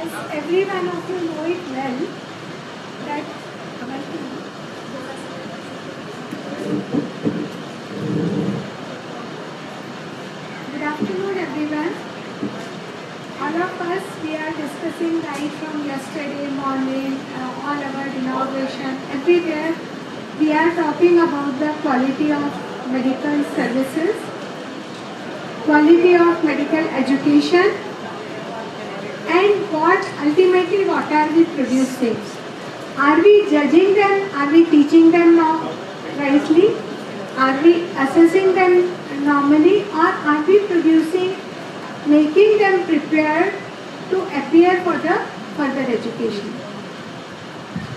As every one of you know it well, that good afternoon everyone. All of us, we are discussing right from yesterday morning, all our inauguration, everywhere we are talking about the quality of medical services, quality of medical education, and ultimately what are we producing? Are we judging them? Are we teaching them now rightly? Are we assessing them normally, or are we producing, making them prepared to appear for the further education?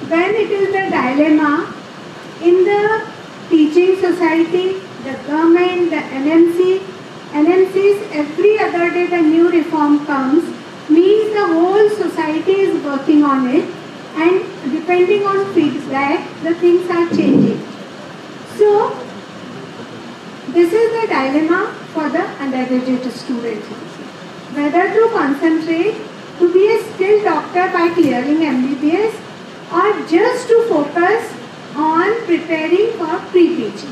When it is the dilemma in the teaching society, the government, the NMCs, every other day the new reform comes, means the whole society is working on it, and depending on feedback, the things are changing. So, this is the dilemma for the undergraduate students. Whether to concentrate to be a skilled doctor by clearing MBBS, or just to focus on preparing for pre-PG.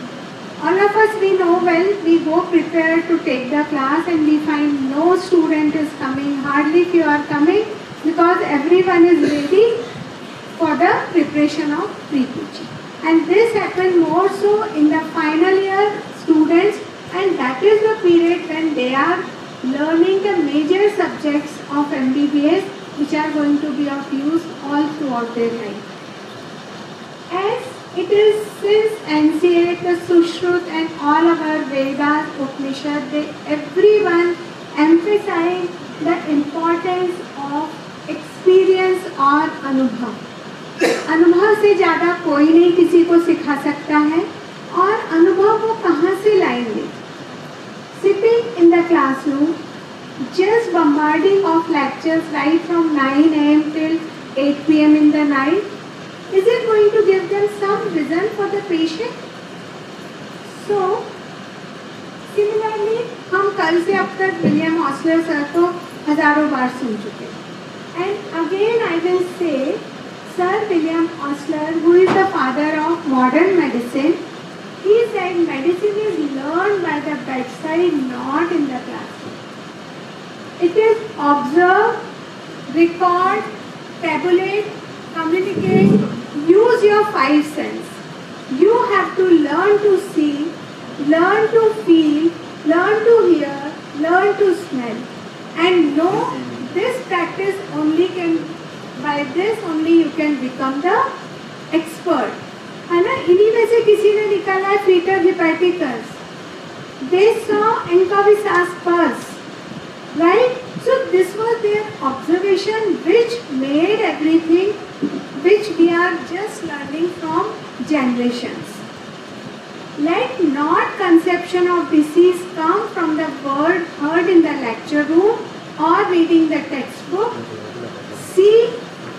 All of us, we know well, we go prepared to take the class and we find no student is coming, hardly few are coming, because everyone is ready for the preparation of pre-PG. And this happens more so in the final year students, and that is the period when they are learning the major subjects of MBBS, which are going to be of use all throughout their life. As it is since NCA, the Sushrut and all our Vedas, Upanishad, everyone emphasize the importance of experience or अनुभव. अनुभव से ज़्यादा कोई नहीं किसी को सिखा सकता है, और अनुभव वो कहाँ से लाएंगे? Sitting in the classroom, just bombarding of lectures right from 9 AM till 8 PM in the night, is it going to give them some vision for the patient? So, similarly, हम कल से अब तक विलियम ऑस्लर सर को हजारों बार सुन चुके हैं. And again I will say, Sir William Osler, who is the father of modern medicine, he said medicine is learned by the bedside, not in the classroom. It is observe, record, tabulate, communicate, use your five senses. You have to learn to see, learn to feel, learn to hear, learn to smell, and know this practice only can, by this only you can become the expert. है ना? इन्हीं में से किसी ने निकाला है fetor hepaticus. They saw encovisas pus, right? So this was their observation, which made everything which we are just learning from generations. Let not conception of disease come from the word heard in the lecture room or reading the textbook. See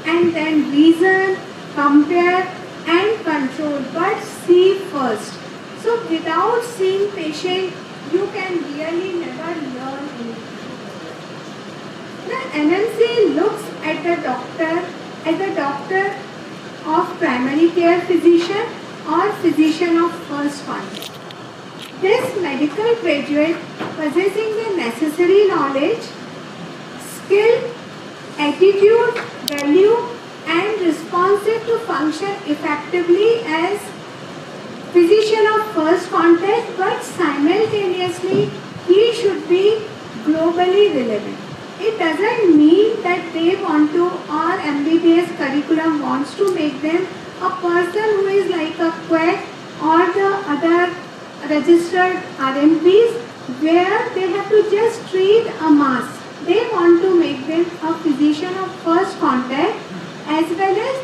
and then reason, compare and control, but see first. So without seeing patient, you can really never learn anything. The NMC looks at the doctor of primary care physician or physician of first contact. This medical graduate possessing the necessary knowledge, skill, attitude, value and responsive to function effectively as physician of first contact, but simultaneously he should be globally relevant. It doesn't mean that they want to, or MBBS curriculum wants to make them a person who is like a quack or the other registered RMPs, where they have to just treat a mass. They want to make them a physician of first contact, as well as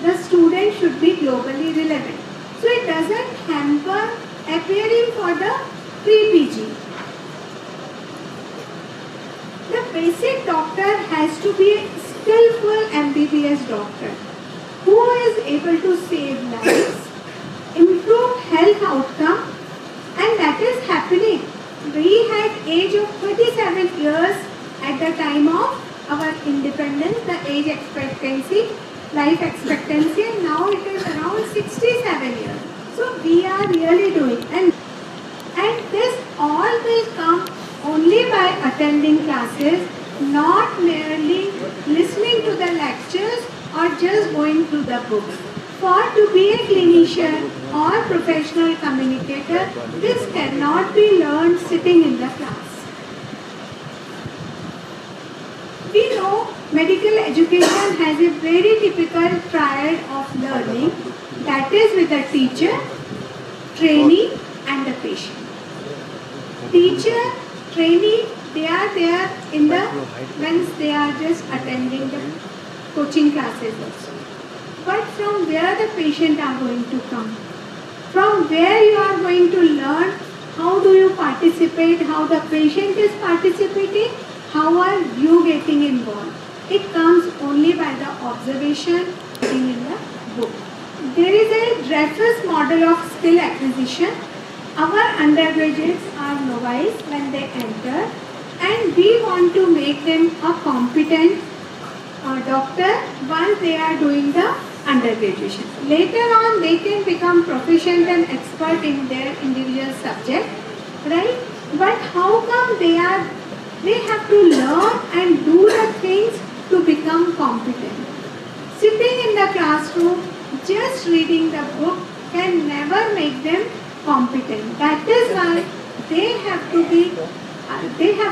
the student should be globally relevant. So it doesn't hamper appearing for the pre-PG. The basic doctor has to be a skillful MBBS doctor who is able to save lives, improve health outcome, and that is happening. We had age of 37 years at the time of our independence. dependence, the age expectancy, life expectancy, and now it is around 67 years. So we are really doing, and this all will come only by attending classes, not merely listening to the lectures or just going through the books. For to be a clinician or professional communicator, this cannot be learned sitting in the class. We know medical education has a very typical triad of learning, that is with the teacher, trainee and the patient. Teacher, trainee, they are there in the, when they are just attending the coaching classes also. But from where the patient are going to come? From where you are going to learn how do you participate, how the patient is participating, how are you getting involved. It comes only by the observation in the book. There is a Dreyfus model of skill acquisition. Our undergraduates are novice when they enter, and we want to make them a competent doctor once they are doing the undergraduation. Later on, they can become proficient and expert in their individual subject, right? But how come they have to learn and do the things to become competent? Sitting in the classroom, just reading the book can never make them competent. That is why they have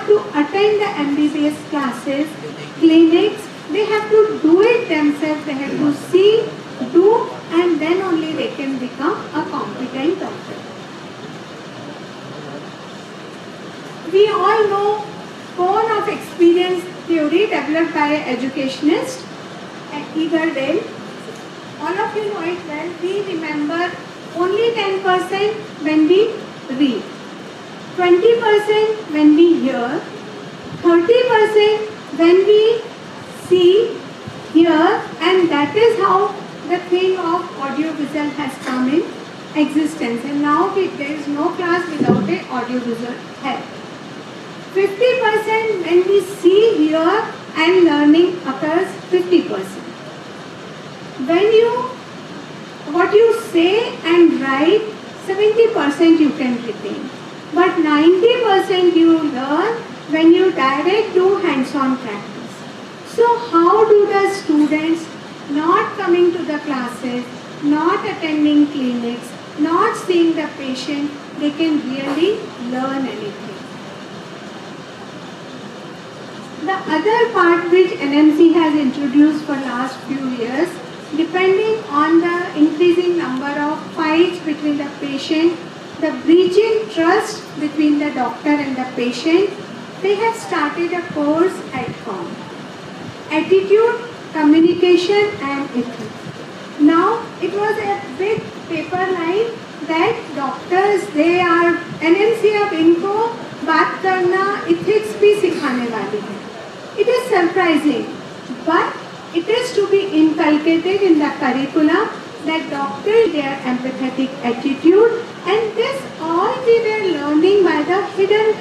to attend the MBBS classes, clinics. They have to do it themselves. They have to see, do, and then only they can become a competent doctor. We all know cone of experience theory developed by an educationist at Dale. All of you know it well. We remember only 10% when we read, 20% when we hear, 30% when we see, hear, and that is how the thing of audiovisual has come in existence. And now there is no class without an audiovisual help. 50% when we see, hear, and learning occurs 50%. What you say and write, 70% you can retain. But 90% you learn when you direct do hands-on practice. So how do the students not coming to the classes, not attending clinics, not seeing the patient, they can really learn anything? The other part which NMC has introduced for last few years, depending on the increasing number of fights between the patient, the breaching trust between the doctor and the patient, they have started a course at COM. Attitude, communication and ethics. Now it was a big paper line that doctors, they are NMC अब इनको बात करना ethics भी सिखाने वाली है. It is surprising, but it is to be inculcated in the curriculum that doctors, their empathetic attitude, and this all we were learning by the hidden,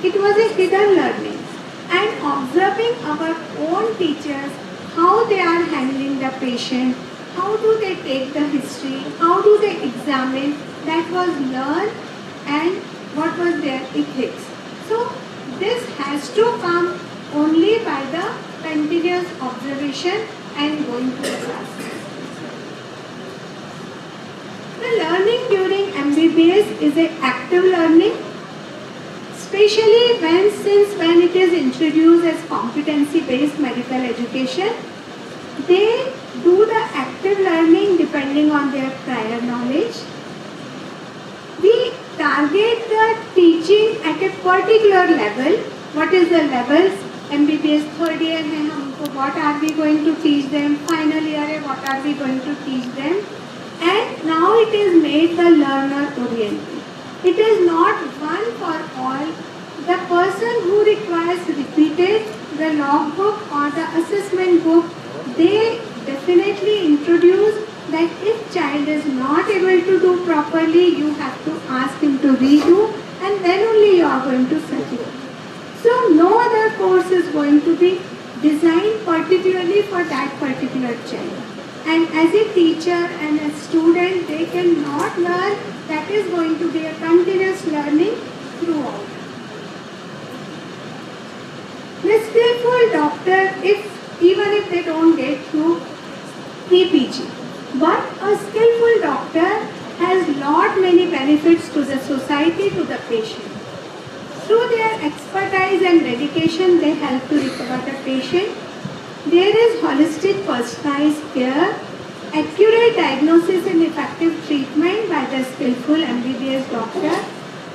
it was a hidden learning, and observing our own teachers, how they are handling the patient, how do they take the history, how do they examine, that was learned, and what was their ethics. So this has to come only by the continuous observation and going to the classes. The learning during MBBS is an active learning, especially when it is introduced as competency-based medical education. They do the active learning depending on their prior knowledge. We target the teaching at a particular level. What is the levels? MBBS third year है हमको, what are we going to teach them? Final year है, what are we going to teach them? And now it is made the learner oriented. It is not one for all. The person who requires repeated the logbook or the assessment book, they definitely introduce that if child is not able to do properly, you have to ask him to redo, and then only you are going to settle. So no other course is going to be designed particularly for that particular child. And as a teacher and a student, they cannot learn. That is going to be a continuous learning throughout. The skillful doctor, even if they don't get through PPG, but a skillful doctor has lot many benefits to the society, to the patient. Through their expertise and dedication, they help to recover the patient. There is holistic personalized care, accurate diagnosis and effective treatment by the skillful MBBS doctor.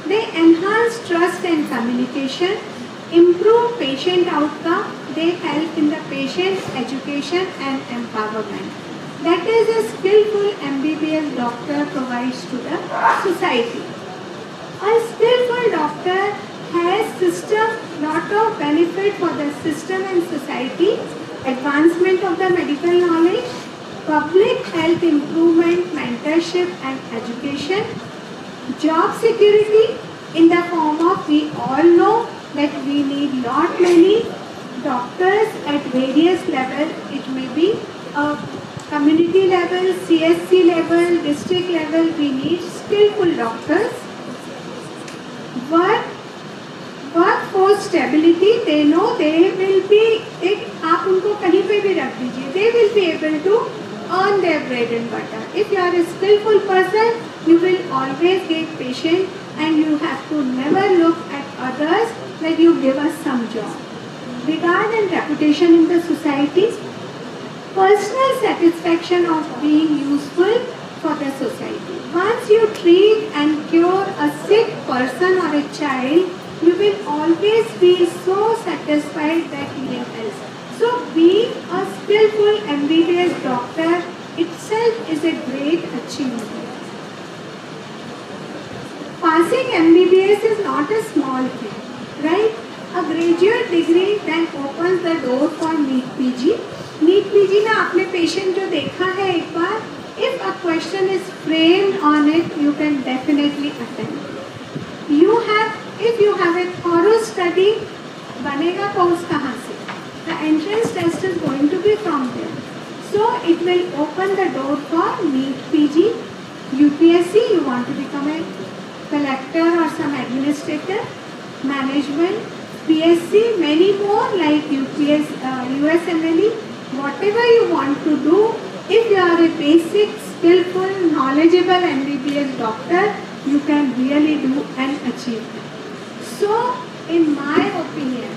They enhance trust and communication, improve patient outcome, they help in the patient education and empowerment. That is a skillful MBBS doctor provides to the society. A skillful doctor has lot of benefit for the system and society, advancement of the medical knowledge, public health improvement, mentorship and education, job security in the form of, we all know that we need lot many doctors at various levels. It may be a community level, CSC level, district level, we need skillful doctors. Workforce stability, they know they will be, आप उनको कहीं पे भी रख दीजिए, they will be able to earn their bread and butter. If you are a skillful person, you will always get patient and you have to never look at others that you give us some job. Regard and reputation in the society, personal satisfaction of being useful for the society. Once you treat and cure a sick person or a child, you will always be so satisfied that he helps. So being a skillful MBBS doctor itself is a great achievement. Passing MBBS is not a small thing, right? A graduate degree then opens the door for NEET PG. NEET PG में आपने patient जो देखा है एक बार, if a question is framed on it, you can definitely attend. If you have a thorough study, बनेगा course कहाँ से? The entrance test is going to be from there. So it will open the door for NEET PG, UPSC. You want to become a collector or some administrator, management, PSC, many more like UPS, USMLE. Whatever you want to do, if you are a basic, skillful, knowledgeable MBBS doctor, you can really do and achieve it. So, in my opinion,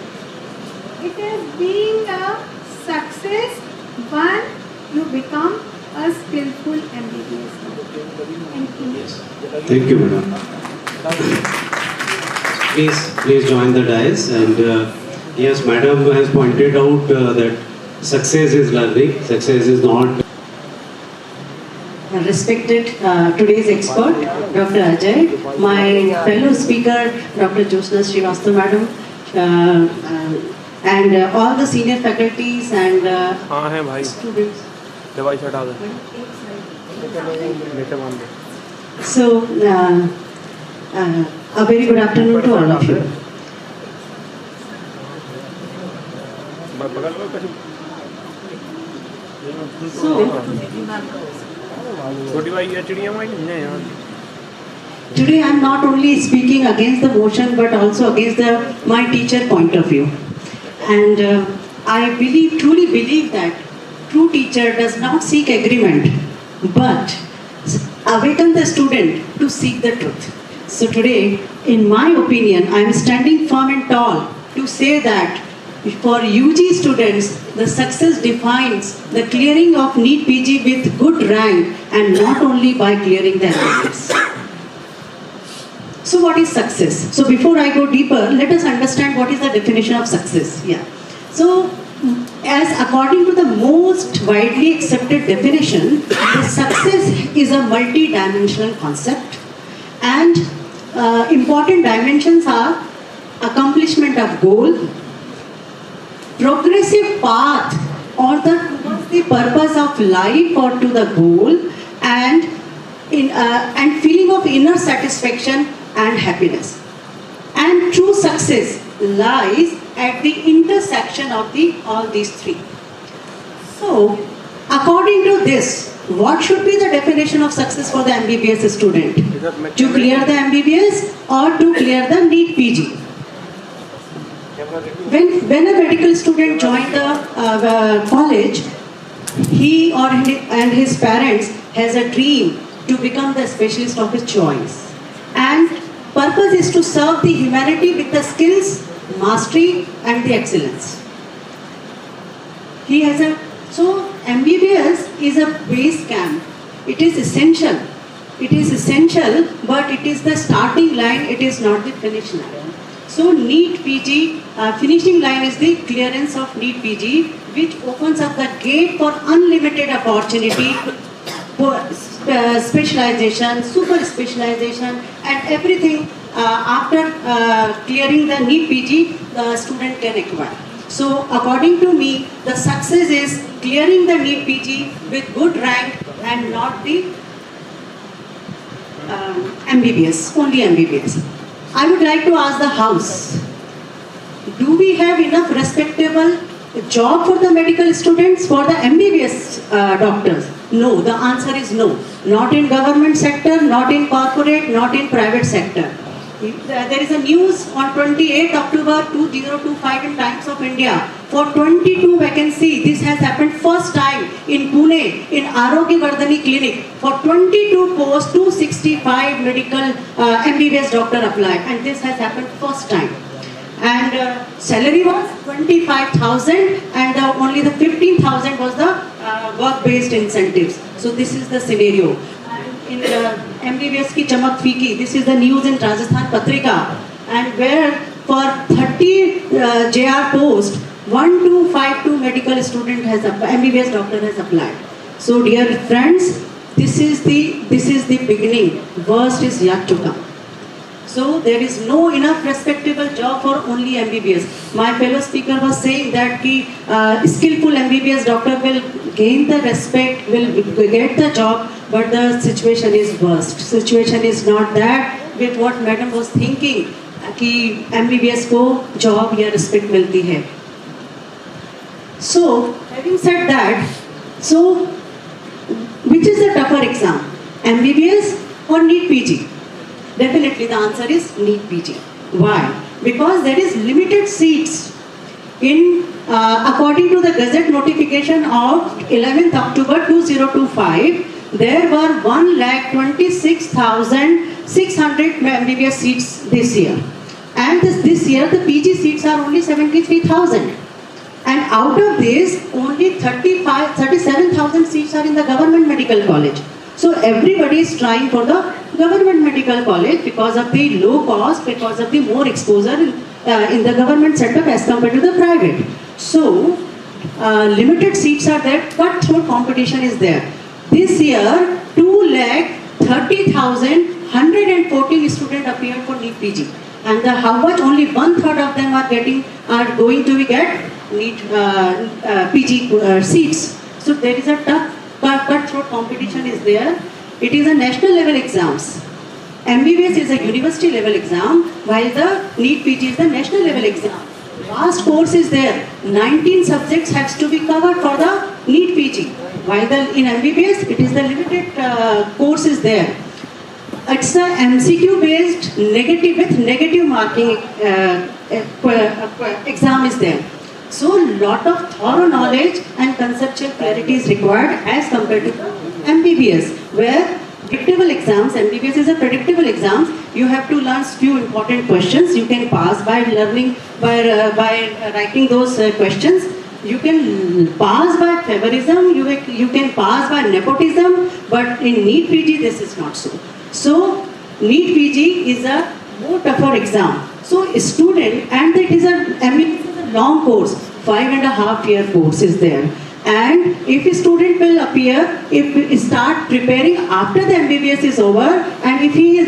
it is being a success when you become a skillful MBBS doctor. Thank you. Thank you, madam. Please join the dais. And yes, madam has pointed out that success is learning. Success is not. Respected today's expert, Dr. Ajay, my fellow speaker, Dr. Josna Srivastava madam, and all the senior faculties and students. So, a very good afternoon to all of you. Today I am not only speaking against the motion but also against my teacher point of view. And I truly believe that true teacher does not seek agreement but awaken the student to seek the truth. So today, in my opinion, I am standing firm and tall to say that for UG students, the success defines the clearing of NEET PG with good rank and not only by clearing the MBBS. So what is success? So before I go deeper, let us understand what is the definition of success. Yeah. So as according to the most widely accepted definition, the success is a multi-dimensional concept and important dimensions are accomplishment of goal, progressive path or towards the purpose of life or to the goal, and feeling of inner satisfaction and happiness. And true success lies at the intersection interaction of all these three. So, according to this, what should be the definition of success for the MBBS student? To clear the MBBS or to clear the NEET PG? When a medical student joins the college, he or and his parents has a dream to become the specialist of his choice. And purpose is to serve the humanity with the skills, mastery and the excellence. He has so MBBS is a base camp. It is essential. It is essential, but it is the starting line, it is not the finish line. So NEET PG, finishing line is the clearance of NEET PG, which opens up the gate for unlimited opportunity, for specialization, super specialization and everything after clearing the NEET PG, the student can acquire. So according to me, the success is clearing the NEET PG with good rank and not the MBBS, only MBBS. I would like to ask the House, do we have enough respectable job for the medical students, for the MBBS doctors? No, the answer is no. Not in government sector, not in corporate, not in private sector. There is a news on 28 October 2025 in Times of India for 22 vacancy. This has happened first time in Pune in Arogya Vardhani Clinic. For 22 posts, 265 medical MBBS doctor applied, and this has happened first time. And salary was 25,000 and only the 15,000 was the work-based incentives. So this is the scenario. In MBBS ki chamak fiki, this is the news in Rajasthan Patrika, and where for 30 JR post, 1252 medical student has MBBS doctor has applied. So dear friends, this is the beginning. Worst is yet to come. So there is no enough respectable job for only MBBS. My fellow speaker was saying that skillful MBBS doctor will gain the respect, will get the job, but the situation is worst. Situation is not that with what madam was thinking कि MBBS को job या respect मिलती है. So having said that, so which is the tougher exam, MBBS or NEET PG? Definitely the answer is NEET PG. Why? Because there is limited seats. According to the Gazette notification of 11th October 2025, there were 1,26,600 MBBS seats this year. And this year the PG seats are only 73,000. And out of this, only 37,000 seats are in the government medical college. So everybody is trying for the government medical college because of the low cost, because of the more exposure in the government setup as compared to the private. So limited seats are there, cutthroat competition is there. This year, 2,30,114 students appeared for NEET PG. And how much? Only 1/3 of them are going to get NEET PG seats. So there is a tough cutthroat competition is there. It is a national level exams. MBBS is a university level exam, while the NEET PG is the national level exam. Vast course is there. 19 subjects has to be covered for the NEET PG. While in MBBS, it is the limited course is there. It's a MCQ based negative marking exam is there. So lot of thorough knowledge and conceptual clarity is required as compared to MBBS, where predictable exams, MBBS is a predictable exam. You have to learn few important questions. You can pass by learning, by writing those questions. You can pass by favorism, you can pass by nepotism, but in NEET PG this is not so. So NEET PG is a more tougher exam. So a student, and it is a long course, 5.5 year course is there. And if a student will appear, if we start preparing after the MBBS is over, and if he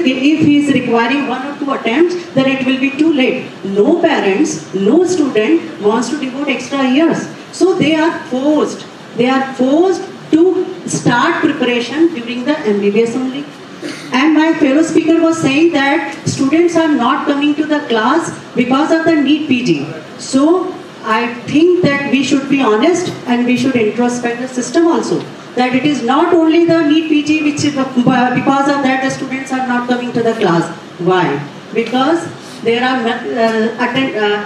is requiring 1 or 2 attempts, then it will be too late. No parents, no student wants to devote extra years. So they are forced to start preparation during the MBBS only. And my fellow speaker was saying that students are not coming to the class because of the NEET PG. So I think that we should be honest and we should introspect the system also. That it is not only the NEET PG which because of that the students are not coming to the class. Why? Because there are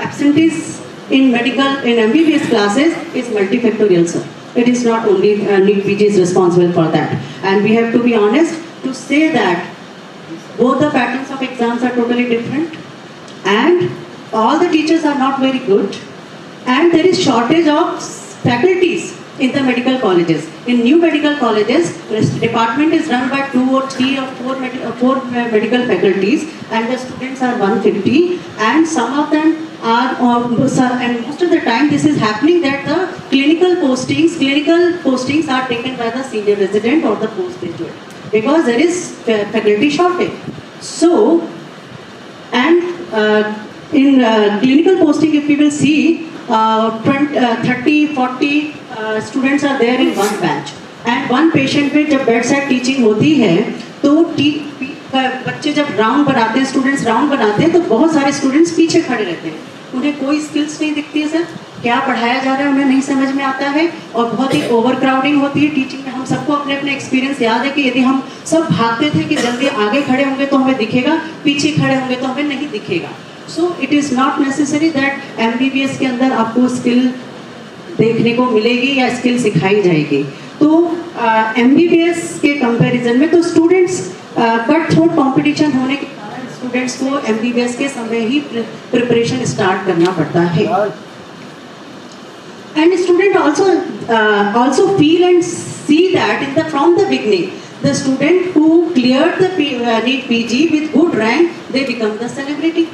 absentees in MBBS classes is multifactorial, sir. It is not only NEET PG is responsible for that. And we have to be honest to say that both the patterns of exams are totally different and all the teachers are not very good and there is shortage of faculties in the medical colleges. In new medical colleges, the department is run by 2 or 3 or 4 medical faculties and the students are 150 and some of them are, and most of the time this is happening that the clinical postings are taken by the senior resident or the postgraduate because there is faculty shortage. So, and in clinical posting if we will see 30, 40 students are there in one batch and one patient पे जब bedside teaching होती है तो बच्चे जब round बनाते हैं students round बनाते हैं तो बहुत सारे स्टूडेंट्स पीछे खड़े रहते हैं उन्हें कोई स्किल्स नहीं दिखती है सर क्या पढ़ाया जा रहा है उन्हें नहीं समझ में आता है और बहुत ही ओवर क्राउडिंग होती है टीचिंग में हम सबको अपने अपने एक्सपीरियंस याद है कि यदि हम सब भागते थे कि जल्दी आगे खड़े होंगे तो हमें दिखेगा पीछे खड़े होंगे तो हमें नहीं दिखेगा so it is not necessary that MBBS के अंदर आपको स्किल देखने को मिलेगी या स्किल सिखाई जाएगी तो MBBS के कंपैरिजन में तो स्टूडेंट्स कट थ्रोट कंपटीशन होने के कारण स्टूडेंट्स को MBBS के समय ही प्रिपरेशन स्टार्ट करना पड़ता है and student also feel and see that from the beginning the student who cleared the NEET PG with good rank they become the celebrity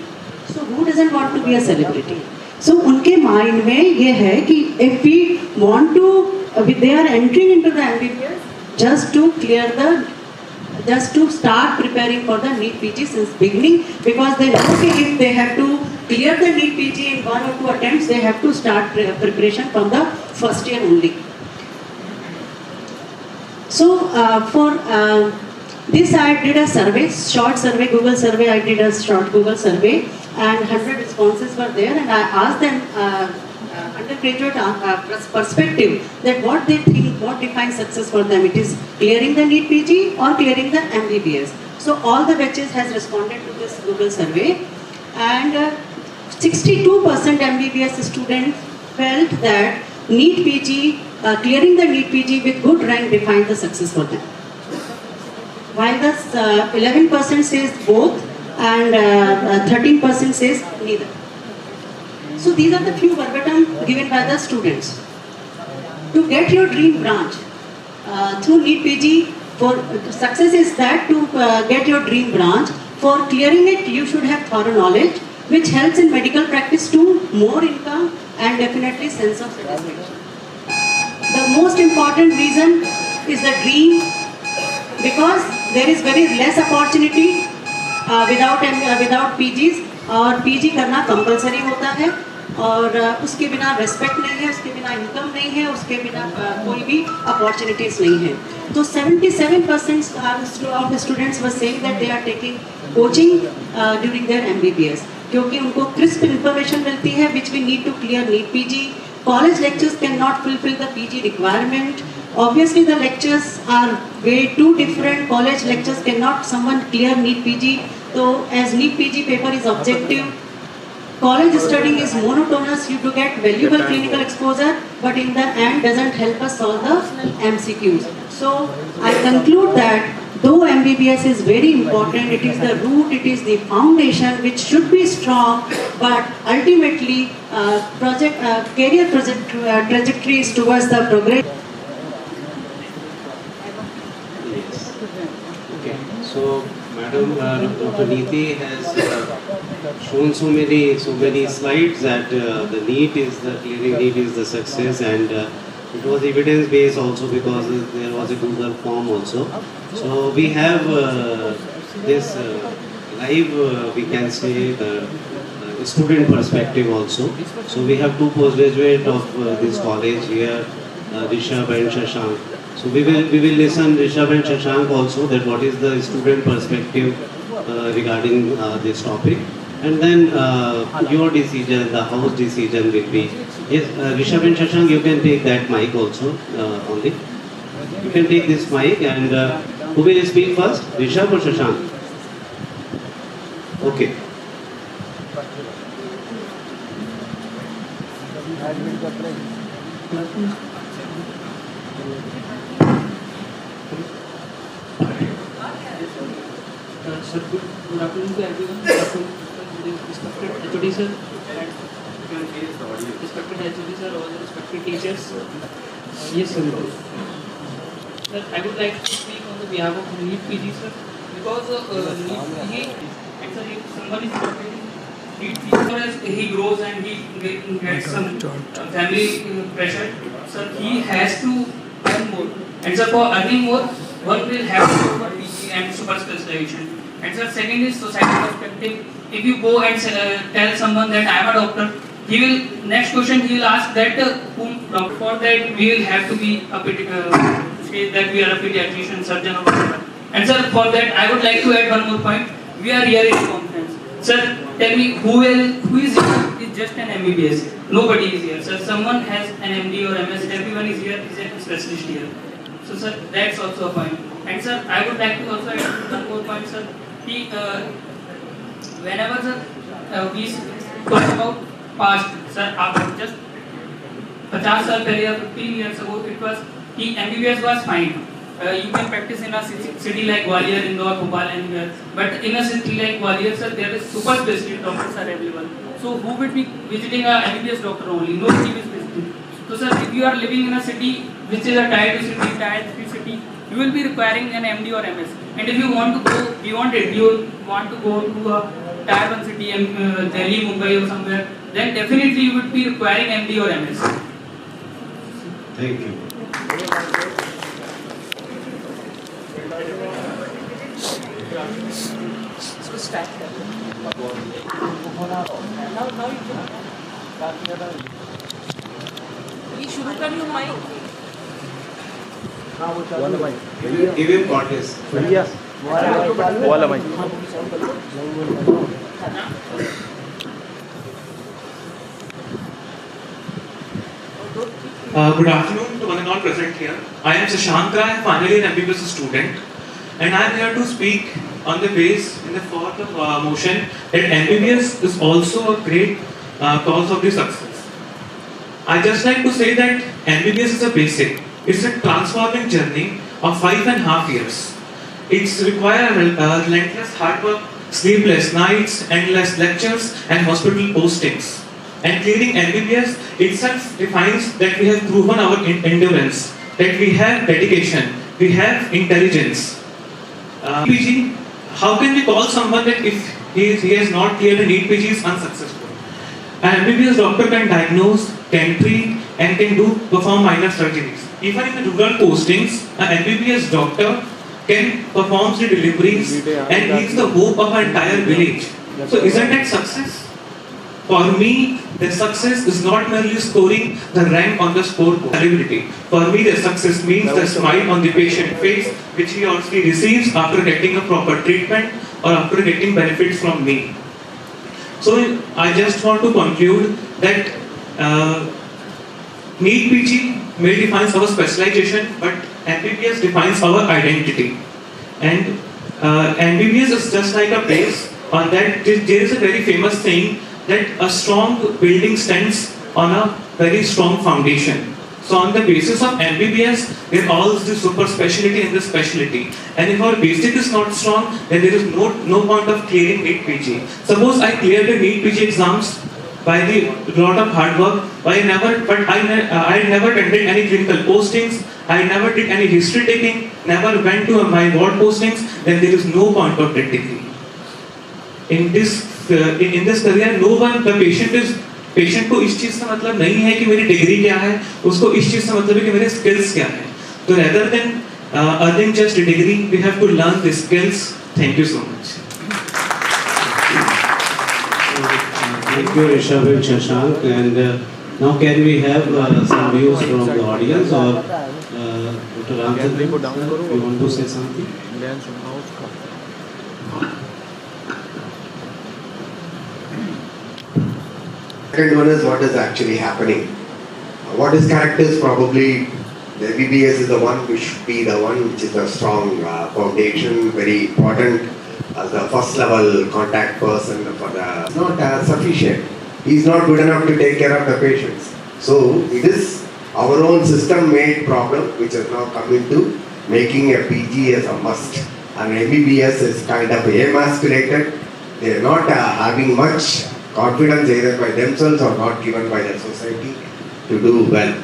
so who doesn't want to be a celebrity so उनके mind में ये है कि if we want to they are entering into the MBBS just to start preparing for the NEET PG since beginning because they know that if they have to clear the NEET PG in 1 or 2 attempts they have to start preparation from the first year only. So for this I did a survey, short survey, Google survey. I did a short Google survey, and 100 responses were there. And I asked them undergraduate perspective that what they think, what defines success for them. It is clearing the NEET PG or clearing the MBBS. So all the batches has responded to this Google survey, and 62% MBBS students felt that NEET PG, clearing the NEET PG with good rank defined the success for them. While the 11% says both and 13% says neither. So these are the few verbatim given by the students. To get your dream branch through NEET PG, for success is that to get your dream branch, for clearing it you should have thorough knowledge which helps in medical practice to more income and definitely sense of satisfaction. The most important reason is the dream because there is very less opportunity without PGs और PG करना compulsory होता है और उसके बिना respect नहीं है, उसके बिना income नहीं है, उसके बिना कोई भी opportunities नहीं है. तो 77% of the students were saying that they are taking coaching during their MBBS क्योंकि उनको crisp information मिलती है which we need to clear NEET PG. College lectures cannot fulfill the PG requirement. Obviously the lectures are way too different. College lectures cannot someone clear NEET PG. So as NEET PG paper is objective, college studying is monotonous. You do get valuable clinical exposure, but in the end doesn't help us solve the MCQs. So I conclude that though MBBS is very important, it is the root, it is the foundation which should be strong, but ultimately career trajectories towards the progress. Okay, so Madam Dr. Neeti has shown so many slides that the NEET is the clearing NEET is the success, and it was evidence based also because there was a Google form also. So we have this live we can say the student perspective also. So we have 2 postgraduate of this college here, Rishabh and Shashank. So we will listen Rishabh and Shashank also that what is the student perspective regarding this topic. and then your decision, the house decision will be. Yes, Rishabh and Shashank, you can take that mic also only. You can take this mic, and who will speak first, Rishabh or Shashank? Okay. Sir, good afternoon to everyone. Good afternoon, respected HOD sir, respected HOD sir, all the respected teachers. Yes, sir. Sir, I would like to speak on the behalf of NEET PG sir, because NEET PG, and sir, if someone is studying NEET PG, as he grows and he gets some family pressure, sir, he has to earn more. And sir, for earning more, one will have to go for PG and super specialization. And sir, second is society perspective. If you go and tell someone that I am a doctor, he will, next question he will ask that whom doctor. For that we will have to be a say that we are a pediatrician, surgeon or whatever. And sir, for that I would like to add one more point. We are here in conference. Sir, tell me who is here is just an MBBS. Nobody is here. Sir, someone has an MD or MS. Everyone is here is a specialist here. So sir, that's also a point. And sir, I would like to also add one more point, sir. Whenever sir, we talk about past, sir, after just 50 साल पहले या 15 years ago, it was कि MBBS was fine. You can practice in a city like Gwalior, Indore, Bhopal, anywhere. But in a city like Gwalior, sir, there is super specialist doctors are available. So who would be visiting a MBBS doctor only? Nobody is visiting. So sir, if you are living in a city which is a tier 2 city, tier 3 city, you will be requiring an MD or MS. And if you want to go beyond it, you want to go to a tier 1 city, Delhi, Mumbai or somewhere, then definitely you would be requiring MD or MS. Thank you. So start. शुरू कर लो mic Give him Cortes. वाला भाई Good afternoon to one and all present here. I am Shashank. I am finally an MBBS student, and I am here to speak on the base in the for the motion that MBBS is also a great cause of the success. I just like to say that MBBS is a basic. It's a transforming journey of 5.5 years. It's require relentless hard work, sleepless nights, endless lectures, and hospital postings. And clearing MBBS itself defines that we have proven our endurance, that we have dedication, we have intelligence. PG, how can we call someone that if he has not cleared a NEET PG is unsuccessful? An MBBS doctor can diagnose, can treat, and can perform minor surgeries. Even in the rural postings, an MBBS doctor can perform the deliveries and he is the hope of an entire village. So isn't that success? For me, the success is not merely scoring the rank on the scoreboard. For me, the success means the smile on the patient face which he or she receives after getting a proper treatment or after getting benefits from me. So I just want to conclude that NEET PG may define our specialization, but MBBS defines our identity. And MBBS is just like a place. On that, there is a very famous saying that a strong building stands on a very strong foundation. So on the basis of MBBS, there all is the super specialty and the specialty. And if our basic is not strong, then there is no point of clearing NEET PG. Suppose I cleared the NEET PG exams by the lot of hard work, but I never attended any clinical postings, I never did any history taking, never went to my ward postings, then there is no point of that degree. In this career, no one, the patient को इस चीज से मतलब नहीं है कि मेरी degree क्या है, उसको इस चीज से मतलब है कि मेरे skills क्या है. So rather than earning just a degree, we have to learn the skills. Thank you so much. Thank you, Rishabh and Shashank. And now can we have some views from the audience, or Dr. Ramchandran, you want to say something? Second one is what is actually happening. What is correct is probably the MBBS is the one which should be the one which is a strong foundation, very important as the first level contact person for the. It's not sufficient. He is not good enough to take care of the patients. So it is our own system made problem which has now come into making a PG as a must. And MBBS is kind of emasculated. They are not having much confidence either by themselves or not given by the society to do well.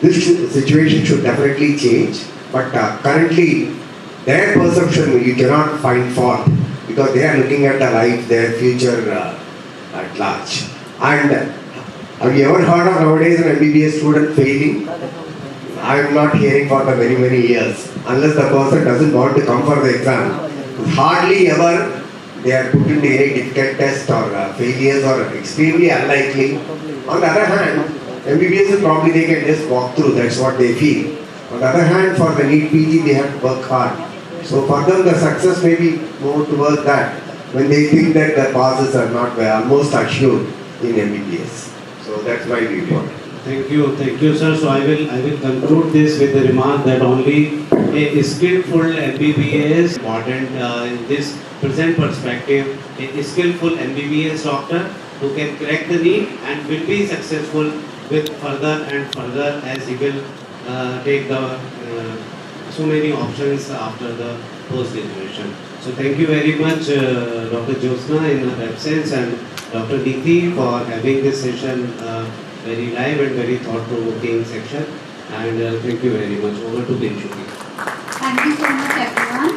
This situation should definitely change, but currently their perception you cannot find fault because they are looking at the life, their future at large. And have you ever heard of nowadays an MBBS student failing? I am not hearing for the many years. Unless the person doesn't want to come for the exam, hardly ever they are put into any difficult test or failures or extremely unlikely. On the other hand, MBBS is probably they can just walk through, that's what they feel. On the other hand, for the NEET PG, they have to work hard. So for them, the success may be more towards that when they think that the passes are not almost assured in MBBS. So that's my view. Thank you, sir. So I will conclude this with the remark that only a skillful MBBS important in this present perspective. A skillful MBBS doctor who can crack the NEET and will be successful with further and further as he will take the so many options after the post graduation. So thank you very much, Dr. Jyotsna in her absence and Dr. Neeti for having this session very live and very thought-provoking section. And thank you very much. Over to Pinshuki. Thank you so much, everyone.